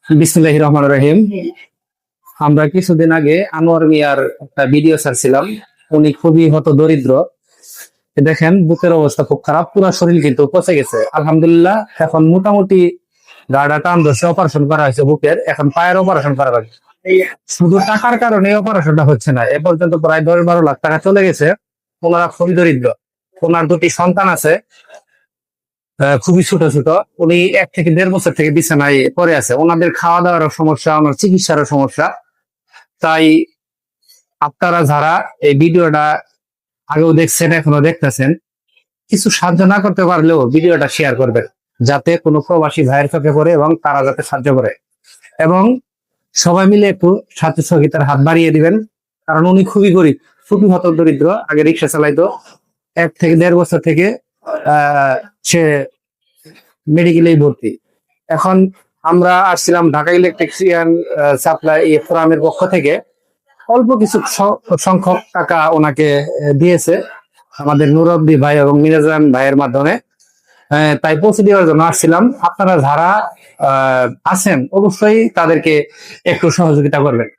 বিসমিল্লাহির রহমানির রহিম। আমরা কিছুদিন আগে আনোয়ার মিয়ার একটা ভিডিও ছাড়ছিলাম। উনি খুবই হত দরিদ্র। দেখেন বুকের অবস্থা খুব খারাপ, পুরো শরীর কিন্তু পচে গেছে। আলহামদুলিল্লাহ এখন মোটামুটি গাড়া টান ধরছে, অপারেশন করা হয়েছে বুকের, এখন পায়ের অপারেশন করা হবে। শুধু টাকার কারণে অপারেশনটা হচ্ছে না, এ পর্যন্ত প্রায় 10-12 লাখ টাকা চলে গেছে। ওনারা খুবই দরিদ্র। ওনার দুটি সন্তান আছে, খুবই ছোট ছোট। উনি 1 থেকে 1.5 বছর থেকে বিছানায় পড়ে আছে। ওনাদের খাওয়া দাওয়ার সমস্যা, ওনার চিকিৎসারও সমস্যা। তাই আপনারা যারা এই ভিডিওটা আগেও দেখছেন, এখনো দেখতেছেন, কিছু সাহায্য না করতে পারলেও ভিডিওটা শেয়ার করবেন, যাতে কোনো প্রবাসী ভাইয়ের চোখে পড়ে এবং তারা যাতে সাহায্য করে। এবং সবাই মিলে একটু সাহায্য সহযোগিতার হাত বাড়িয়ে দিবেন, কারণ উনি খুবই গরিব, খুবই হত দরিদ্র। আগে রিক্সা চালাইতো, 1 থেকে 1.5 বছর থেকে সে মেডিকেলেই ভর্তি। এখন আমরা আসছিলাম ঢাকা ইলেকট্রিশিয়ান সাপ্লাই ফোরামের পক্ষ থেকে, অল্প কিছু সংখ্যক টাকা ওনাকে দিয়েছে আমাদের নুরব্বি ভাই এবং মিরাজান ভাইয়ের মাধ্যমে। তাই পৌঁছে দেওয়ার জন্য আসছিলাম। আপনারা যারা আছেন অবশ্যই তাদেরকে একটু সহযোগিতা করবেন।